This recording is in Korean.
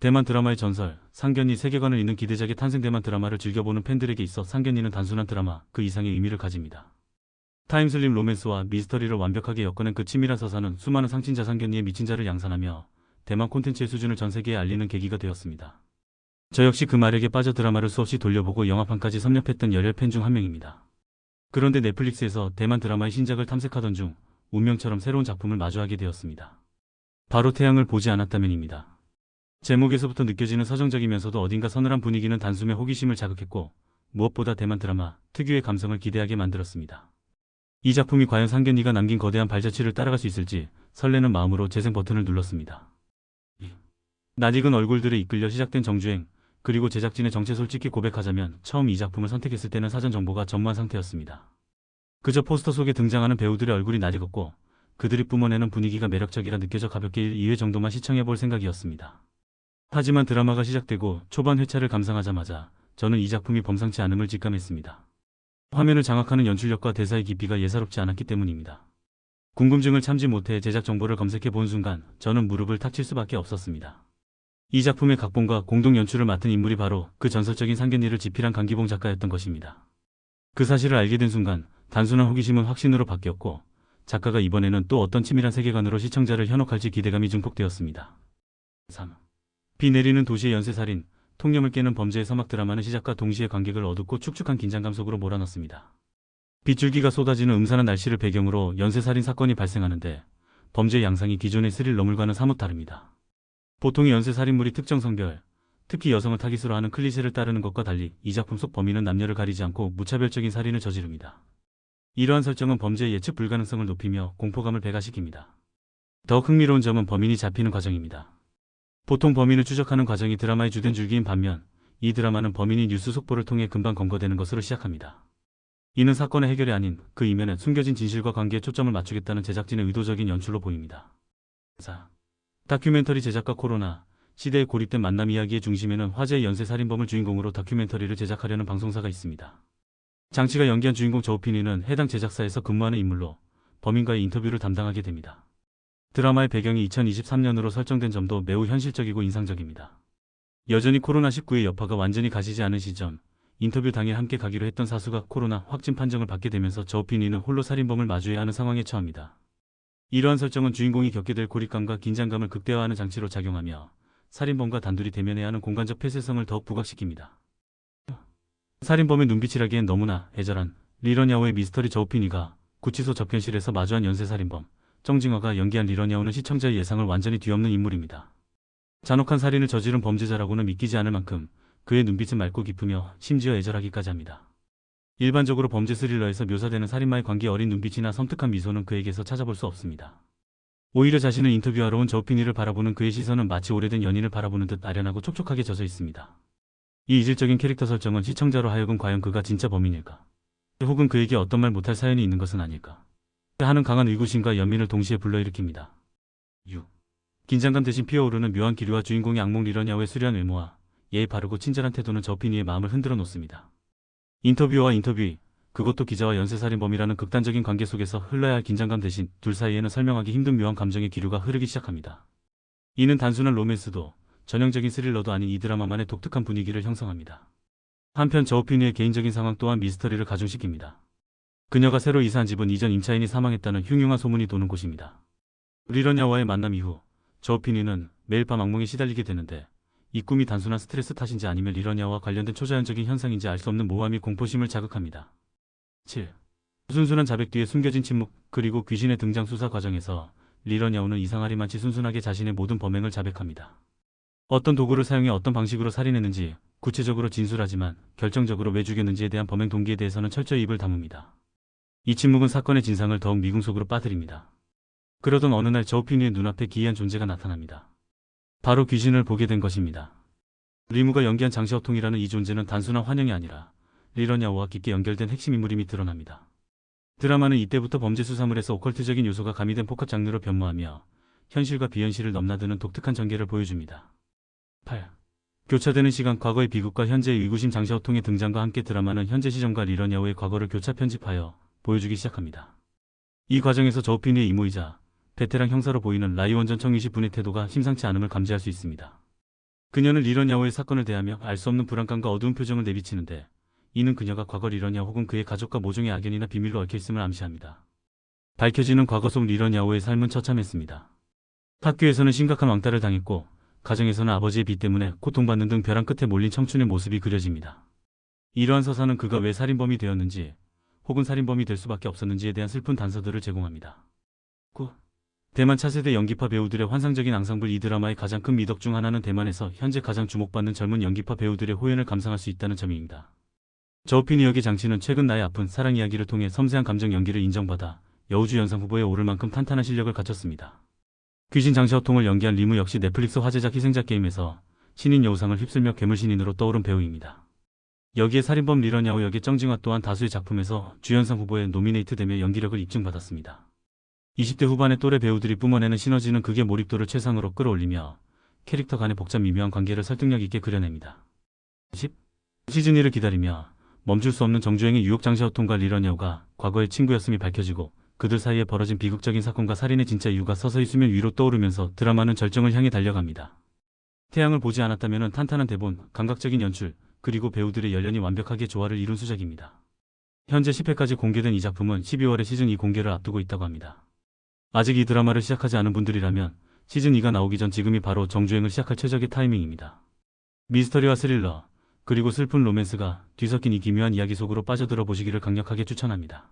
대만 드라마의 전설, 상견니 세계관을 잇는 기대작의 탄생. 대만 드라마를 즐겨보는 팬들에게 있어 상견니는 단순한 드라마, 그 이상의 의미를 가집니다. 타임슬립 로맨스와 미스터리를 완벽하게 엮어낸 그 치밀한 서사는 수많은 상친자 상견니에 미친 자를 양산하며 대만 콘텐츠의 수준을 전 세계에 알리는 계기가 되었습니다. 저 역시 그 마력에 빠져 드라마를 수없이 돌려보고 영화판까지 섭렵했던 열혈 팬 중 한 명입니다. 그런데 넷플릭스에서 대만 드라마의 신작을 탐색하던 중 운명처럼 새로운 작품을 마주하게 되었습니다. 바로 태양을 보지 않았다면입니다. 제목에서부터 느껴지는 서정적이면서도 어딘가 서늘한 분위기는 단숨에 호기심을 자극했고 무엇보다 대만 드라마 특유의 감성을 기대하게 만들었습니다. 이 작품이 과연 상견니가 남긴 거대한 발자취를 따라갈 수 있을지 설레는 마음으로 재생 버튼을 눌렀습니다. 낯익은 얼굴들에 이끌려 시작된 정주행, 그리고 제작진의 정체. 솔직히 고백하자면 처음 이 작품을 선택했을 때는 사전 정보가 전무한 상태였습니다. 그저 포스터 속에 등장하는 배우들의 얼굴이 낯익었고 그들이 뿜어내는 분위기가 매력적이라 느껴져 가볍게 2회 정도만 시청해볼 생각이었습니다. 하지만 드라마가 시작되고 초반 회차를 감상하자마자 저는 이 작품이 범상치 않음을 직감했습니다. 화면을 장악하는 연출력과 대사의 깊이가 예사롭지 않았기 때문입니다. 궁금증을 참지 못해 제작 정보를 검색해 본 순간 저는 무릎을 탁 칠 수밖에 없었습니다. 이 작품의 각본과 공동 연출을 맡은 인물이 바로 그 전설적인 상견니를 집필한 강기봉 작가였던 것입니다. 그 사실을 알게 된 순간 단순한 호기심은 확신으로 바뀌었고 작가가 이번에는 또 어떤 치밀한 세계관으로 시청자를 현혹할지 기대감이 증폭되었습니다. 3. 비 내리는 도시의 연쇄살인, 통념을 깨는 범죄의 서막. 드라마는 시작과 동시에 관객을 어둡고 축축한 긴장감 속으로 몰아넣습니다. 빗줄기가 쏟아지는 음산한 날씨를 배경으로 연쇄살인 사건이 발생하는데 범죄의 양상이 기존의 스릴러물과는 사뭇 다릅니다. 보통의 연쇄살인물이 특정 성별, 특히 여성을 타깃으로 하는 클리셰를 따르는 것과 달리 이 작품 속 범인은 남녀를 가리지 않고 무차별적인 살인을 저지릅니다. 이러한 설정은 범죄의 예측 불가능성을 높이며 공포감을 배가시킵니다. 더욱 흥미로운 점은 범인이 잡히는 과정입니다. 보통 범인을 추적하는 과정이 드라마의 주된 줄기인 반면 이 드라마는 범인이 뉴스 속보를 통해 금방 검거되는 것으로 시작합니다. 이는 사건의 해결이 아닌 그 이면에 숨겨진 진실과 관계에 초점을 맞추겠다는 제작진의 의도적인 연출로 보입니다. 4. 다큐멘터리 제작과 코로나, 시대에 고립된 만남. 이야기의 중심에는 화제의 연쇄살인범을 주인공으로 다큐멘터리를 제작하려는 방송사가 있습니다. 장치가 연기한 주인공 저우핀이는 해당 제작사에서 근무하는 인물로 범인과의 인터뷰를 담당하게 됩니다. 드라마의 배경이 2023년으로 설정된 점도 매우 현실적이고 인상적입니다. 여전히 코로나19의 여파가 완전히 가시지 않은 시점, 인터뷰 당일 함께 가기로 했던 사수가 코로나 확진 판정을 받게 되면서 저우핀이는 홀로 살인범을 마주해야 하는 상황에 처합니다. 이러한 설정은 주인공이 겪게 될 고립감과 긴장감을 극대화하는 장치로 작용하며 살인범과 단둘이 대면해야 하는 공간적 폐쇄성을 더욱 부각시킵니다. 살인범의 눈빛이라기엔 너무나 애절한 리런야오의 미스터리. 저우핀이가 구치소 접견실에서 마주한 연쇄살인범 정징화가 연기한 리런야오는 시청자의 예상을 완전히 뒤엎는 인물입니다. 잔혹한 살인을 저지른 범죄자라고는 믿기지 않을 만큼 그의 눈빛은 맑고 깊으며 심지어 애절하기까지 합니다. 일반적으로 범죄 스릴러에서 묘사되는 살인마의 관계 어린 눈빛이나 섬뜩한 미소는 그에게서 찾아볼 수 없습니다. 오히려 자신을 인터뷰하러 온 저우핀이를 바라보는 그의 시선은 마치 오래된 연인을 바라보는 듯 아련하고 촉촉하게 젖어 있습니다. 이 이질적인 캐릭터 설정은 시청자로 하여금 과연 그가 진짜 범인일까? 혹은 그에게 어떤 말 못할 사연이 있는 것은 아닐까? 하는 강한 의구심과 연민을 동시에 불러일으킵니다. 6. 긴장감 대신 피어오르는 묘한 기류와 주인공의 악몽. 리런야오의 수려한 외모와 예의 바르고 친절한 태도는 저우핀이의 마음을 흔들어 놓습니다. 인터뷰와 인터뷰, 그것도 기자와 연쇄살인범이라는 극단적인 관계 속에서 흘러야 할 긴장감 대신 둘 사이에는 설명하기 힘든 묘한 감정의 기류가 흐르기 시작합니다. 이는 단순한 로맨스도 전형적인 스릴러도 아닌 이 드라마만의 독특한 분위기를 형성합니다. 한편 저우핀이의 개인적인 상황 또한 미스터리를 가중시킵니다. 그녀가 새로 이사한 집은 이전 임차인이 사망했다는 흉흉한 소문이 도는 곳입니다. 리런야와의 만남 이후 저우핀이는 매일 밤 악몽에 시달리게 되는데 이 꿈이 단순한 스트레스 탓인지 아니면 리런야와 관련된 초자연적인 현상인지 알 수 없는 모함이 공포심을 자극합니다. 7. 순순한 자백 뒤에 숨겨진 침묵. 그리고 귀신의 등장. 수사 과정에서 리런야오는 이상하리만치 순순하게 자신의 모든 범행을 자백합니다. 어떤 도구를 사용해 어떤 방식으로 살인했는지 구체적으로 진술하지만 결정적으로 왜 죽였는지에 대한 범행 동기에 대해서는 철저히 입을 다뭅니다. 이 침묵은 사건의 진상을 더욱 미궁 속으로 빠뜨립니다. 그러던 어느 날 저우핀이의 눈앞에 기이한 존재가 나타납니다. 바로 귀신을 보게 된 것입니다. 리무가 연기한 장시어통이라는 이 존재는 단순한 환영이 아니라 리런야오와 깊게 연결된 핵심 인물임이 드러납니다. 드라마는 이때부터 범죄 수사물에서 오컬트적인 요소가 가미된 복합 장르로 변모하며 현실과 비현실을 넘나드는 독특한 전개를 보여줍니다. 8. 교차되는 시간. 과거의 비극과 현재의 의구심. 장시어통의 등장과 함께 드라마는 현재 시점과 리런야오의 과거를 교차 편집하여 보여주기 시작합니다. 이 과정에서 저우핀이의 이모이자 베테랑 형사로 보이는 라이원전 청유시 분의 태도가 심상치 않음을 감지할 수 있습니다. 그녀는 리런야오의 사건을 대하며 알 수 없는 불안감과 어두운 표정을 내비치는데 이는 그녀가 과거 리런야 혹은 그의 가족과 모종의 악연이나 비밀로 얽혀있음을 암시합니다. 밝혀지는 과거 속 리런야오의 삶은 처참했습니다. 학교에서는 심각한 왕따를 당했고 가정에서는 아버지의 빚 때문에 고통받는 등 벼랑 끝에 몰린 청춘의 모습이 그려집니다. 이러한 서사는 그가 왜 살인범이 되었는지 혹은 살인범이 될 수밖에 없었는지에 대한 슬픈 단서들을 제공합니다. 9. 대만 차세대 연기파 배우들의 환상적인 앙상블. 이 드라마의 가장 큰 미덕 중 하나는 대만에서 현재 가장 주목받는 젊은 연기파 배우들의 호연을 감상할 수 있다는 점입니다. 저우피니 역의 장치는 최근 나의 아픈 사랑 이야기를 통해 섬세한 감정 연기를 인정받아 여우주 연상 후보에 오를 만큼 탄탄한 실력을 갖췄습니다. 귀신 장샤오통을 연기한 리무 역시 넷플릭스 화제작 희생자 게임에서 신인 여우상을 휩쓸며 괴물 신인으로 떠오른 배우입니다. 여기에 살인범 리런야오 역의 정징화 또한 다수의 작품에서 주연상 후보에 노미네이트되며 연기력을 입증받았습니다. 20대 후반의 또래 배우들이 뿜어내는 시너지는 극의 몰입도를 최상으로 끌어올리며 캐릭터 간의 복잡 미묘한 관계를 설득력 있게 그려냅니다. 10. 시즌 1을 기다리며 멈출 수 없는 정주행의 유혹. 장샤오통과 리런야오가 과거의 친구였음이 밝혀지고 그들 사이에 벌어진 비극적인 사건과 살인의 진짜 이유가 서서히 수면 위로 떠오르면서 드라마는 절정을 향해 달려갑니다. 태양을 보지 않았다면 탄탄한 대본, 감각적인 연출, 그리고 배우들의 연륜이 완벽하게 조화를 이룬 수작입니다. 현재 10회까지 공개된 이 작품은 12월에 시즌 2 공개를 앞두고 있다고 합니다. 아직 이 드라마를 시작하지 않은 분들이라면 시즌 2가 나오기 전 지금이 바로 정주행을 시작할 최적의 타이밍입니다. 미스터리와 스릴러, 그리고 슬픈 로맨스가 뒤섞인 이 기묘한 이야기 속으로 빠져들어 보시기를 강력하게 추천합니다.